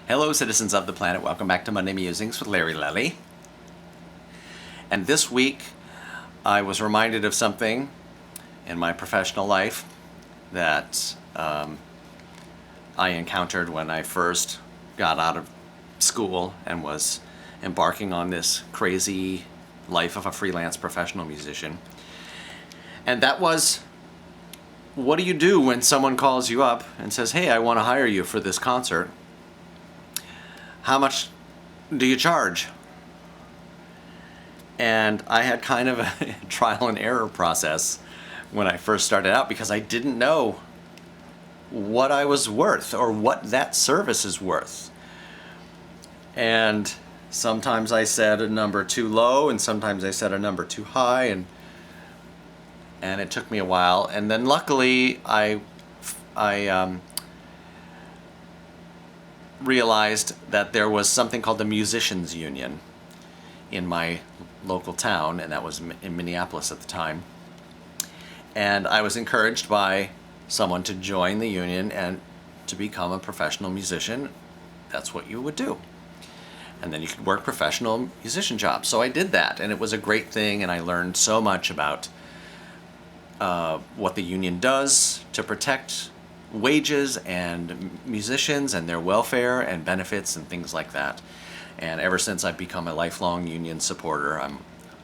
Hello, citizens of the planet. Welcome back to Monday Musings with Larry Lelli. And this week, I was reminded of something in my professional life that I encountered when I first got out of school and was embarking on this crazy life of a freelance professional musician. And that was, what do you do when someone calls you up and says, hey, I want to hire you for this concert? How much do you charge? And I had kind of a trial and error process when I first started out because I didn't know what I was worth or what that service is worth. And sometimes I said a number too low and sometimes I said a number too high, and it took me a while. And then luckily I realized that there was something called the Musicians Union in my local town, and that was in Minneapolis at the time. And I was encouraged by someone to join the union and to become a professional musician. That's what you would do. And then you could work professional musician jobs. So I did that, and it was a great thing, and I learned so much about what the union does to protect wages and musicians and their welfare and benefits and things like that. And ever since I've become a lifelong union supporter,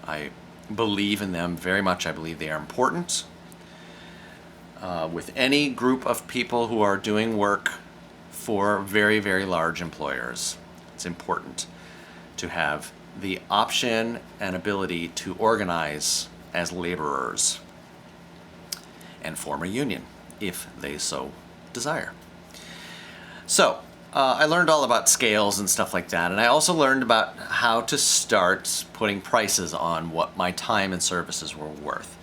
I believe in them very much. I believe they are important. With any group of people who are doing work for very, very large employers, it's important to have the option and ability to organize as laborers and form a union if they so desire. So I learned all about scales and stuff like that, and I also learned about how to start putting prices on what my time and services were worth.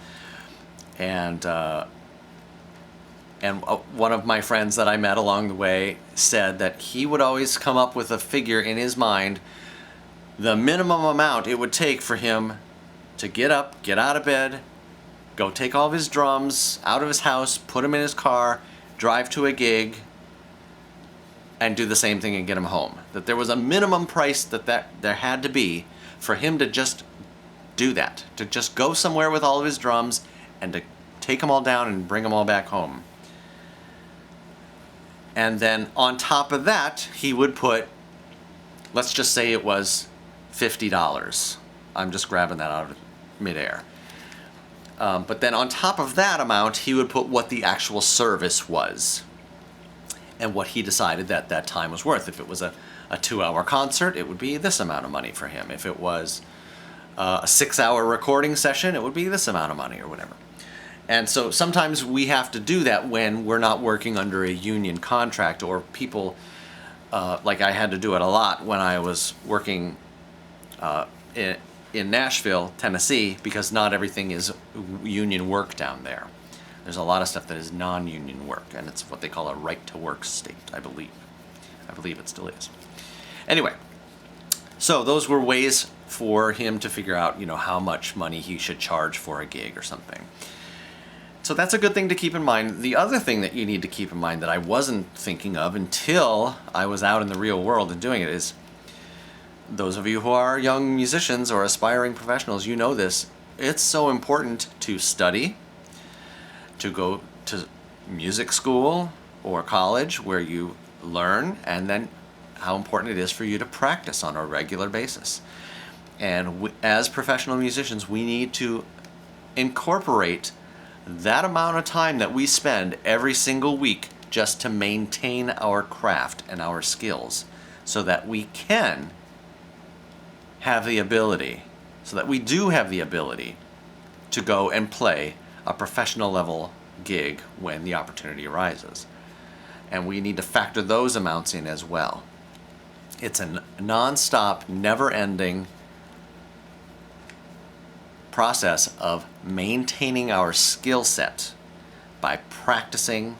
And one of my friends that I met along the way said that he would always come up with a figure in his mind, the minimum amount it would take for him to get up, get out of bed, go take all of his drums out of his house, put them in his car, drive to a gig, and do the same thing and get him home. That there was a minimum price that there had to be for him to just do that, to just go somewhere with all of his drums and to take them all down and bring them all back home. And then on top of that, he would put, let's just say it was $50. I'm just grabbing that out of midair. But then on top of that amount, he would put what the actual service was and what he decided that that time was worth. If it was a 2-hour concert, it would be this amount of money for him. If it was a 6-hour recording session, it would be this amount of money or whatever. And so sometimes we have to do that when we're not working under a union contract, or people, like I had to do it a lot when I was working in Nashville, Tennessee, because not everything is union work down there. There's a lot of stuff that is non-union work, and it's what they call a right-to-work state, I believe. I believe it still is. Anyway, so those were ways for him to figure out, how much money he should charge for a gig or something. So that's a good thing to keep in mind. The other thing that you need to keep in mind that I wasn't thinking of until I was out in the real world and doing it is, those of you who are young musicians or aspiring professionals, you know this. It's so important to study, to go to music school or college where you learn, and then how important it is for you to practice on a regular basis. And as professional musicians, we need to incorporate that amount of time that we spend every single week just to maintain our craft and our skills, so that we can have the ability, so that we do have the ability to go and play a professional level gig when the opportunity arises. And we need to factor those amounts in as well. It's a non-stop, never-ending process of maintaining our skill set by practicing,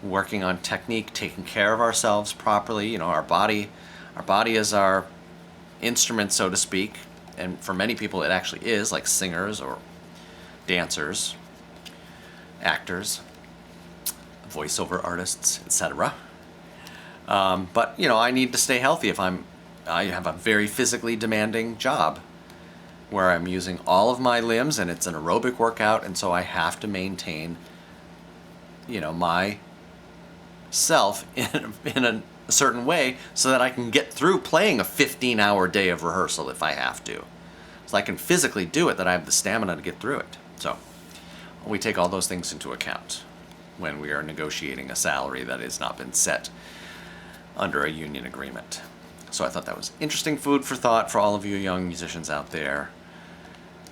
working on technique, taking care of ourselves properly. Our body is our instrument, so to speak, and for many people it actually is, like singers or dancers, actors, voiceover artists, etc. But I need to stay healthy if I have a very physically demanding job where I'm using all of my limbs and it's an aerobic workout, and so I have to maintain, my self in a certain way so that I can get through playing a 15-hour day of rehearsal if I have to. So I can physically do it, that I have the stamina to get through it. So we take all those things into account when we are negotiating a salary that has not been set under a union agreement. So I thought that was interesting food for thought for all of you young musicians out there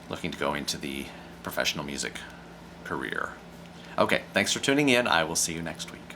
looking to go into the professional music career. Okay, thanks for tuning in. I will see you next week.